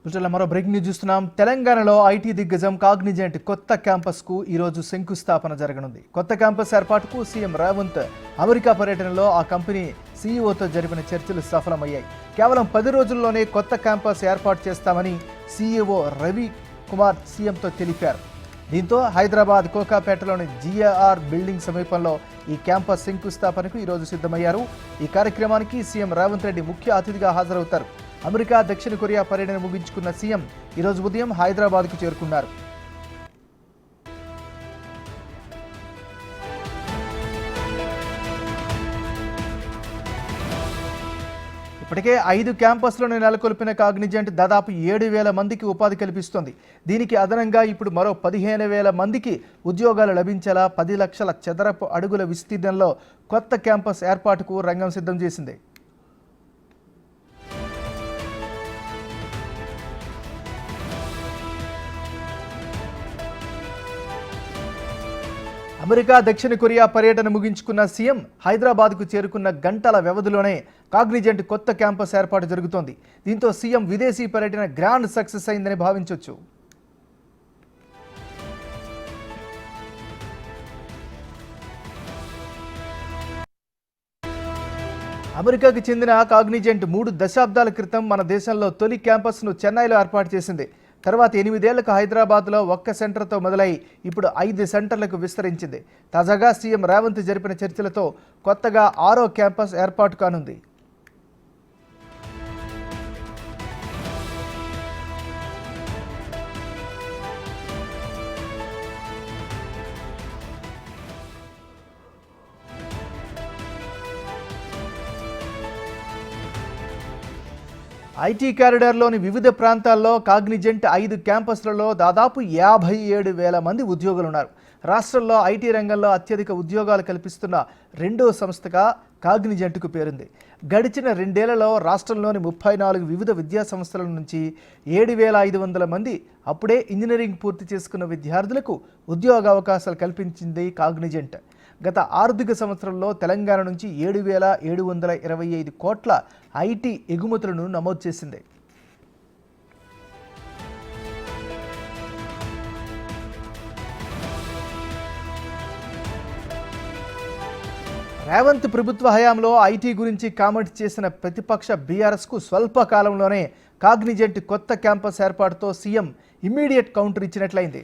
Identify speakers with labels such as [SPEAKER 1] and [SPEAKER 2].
[SPEAKER 1] మరో breaking news చూస్తున్నాం. తెలంగాణలో ఐటీ దిగ్గజం కాగ్నిజెంట్ కొత్త క్యాంపస్కు ఈరోజు శంకుస్థాపన జరగనుంది. కొత్త క్యాంపస్ ఏర్పాటుకు సీఎం రేవంత్ అమెరికా పర్యటనలో ఆ కంపెనీ సీఈఓతో జరిపిన చర్చలు సఫలమయ్యాయి. కేవలం 10 రోజుల్లోనే కొత్త క్యాంపస్ ఏర్పాటు చేస్తామని సీఈఓ రవి కుమార్ సీఎంతో తెలిపారు. దీంతో హైదరాబాద్ కోకాపేటలోని జీఆర్ బిల్డింగ్ సమీపంలో ఈ క్యాంపస్ శంకుస్థాపనకు ఈరోజు సిద్ధమయ్యారు. ఈ కార్యక్రమానికి సీఎం రేవంత్ రెడ్డి ముఖ్య అతిథిగా హాజరవుతారు. అమెరికా, దక్షిణ కొరియా పర్యటన ముగించుకున్న సీఎం ఈరోజు ఉదయం హైదరాబాద్కు చేరుకున్నారు. ఇప్పటికే 5 క్యాంపస్లను నెలకొల్పిన కాగ్నిజెంట్ దాదాపు 7,000 మందికి ఉపాధి కల్పిస్తోంది. దీనికి అదనంగా ఇప్పుడు మరో 15,000 మందికి ఉద్యోగాలు లభించేలా 10 లక్షల చదరపు అడుగుల విస్తీర్ణంలో కొత్త క్యాంపస్ ఏర్పాటుకు రంగం సిద్ధం చేసింది. అమెరికా, దక్షిణ కొరియా పర్యటన ముగించుకున్న సీఎం హైదరాబాద్కు చేరుకున్న గంటల వ్యవధిలోనే కాగ్నిజెంట్ కొత్త క్యాంపస్ ఏర్పాటు జరుగుతోంది. దీంతో సీఎం విదేశీ పర్యటన గ్రాండ్ సక్సెస్ అయిందని భావించవచ్చు. అమెరికాకు చెందిన కాగ్నిజెంట్ 3 దశాబ్దాల క్రితం మన దేశంలో తొలి క్యాంపస్ను చెన్నైలో ఏర్పాటు చేసింది. తర్వాత 8 ఏళ్లకు హైదరాబాద్లో 1 సెంటర్తో మొదలై ఇప్పుడు 5 సెంటర్లకు విస్తరించింది. తాజాగా సీఎం రేవంత్ జరిపిన చర్చలతో కొత్తగా 6వ క్యాంపస్ ఏర్పాటు కానుంది. ఐటీ కారిడార్లోని వివిధ ప్రాంతాల్లో కాగ్నిజెంట్ 5 క్యాంపస్లలో దాదాపు 57,000 మంది ఉద్యోగులున్నారు. రాష్ట్రంలో ఐటీ రంగంలో అత్యధిక ఉద్యోగాలు కల్పిస్తున్న 2వ సంస్థగా కాగ్నిజెంట్కు పేరుంది. గడిచిన 2 ఏళ్లలో రాష్ట్రంలోని 34 వివిధ విద్యా సంస్థల నుంచి 7,500 మంది అప్పుడే ఇంజనీరింగ్ పూర్తి చేసుకున్న విద్యార్థులకు ఉద్యోగ అవకాశాలు కల్పించింది కాగ్నిజెంట్. గత ఆర్థిక సంవత్సరంలో తెలంగాణ నుంచి 7,725 కోట్ల ఐటీ ఎగుమతులను నమోదు చేసింది. రేవంత్ ప్రభుత్వ హయాంలో ఐటీ గురించి కామెంట్ చేసిన ప్రతిపక్ష బీఆర్ఎస్కు స్వల్ప కాలంలోనే కాగ్నిజెంట్ కొత్త క్యాంపస్ ఏర్పాటుతో సీఎం ఇమ్మీడియట్ కౌంటర్ ఇచ్చినట్లయింది.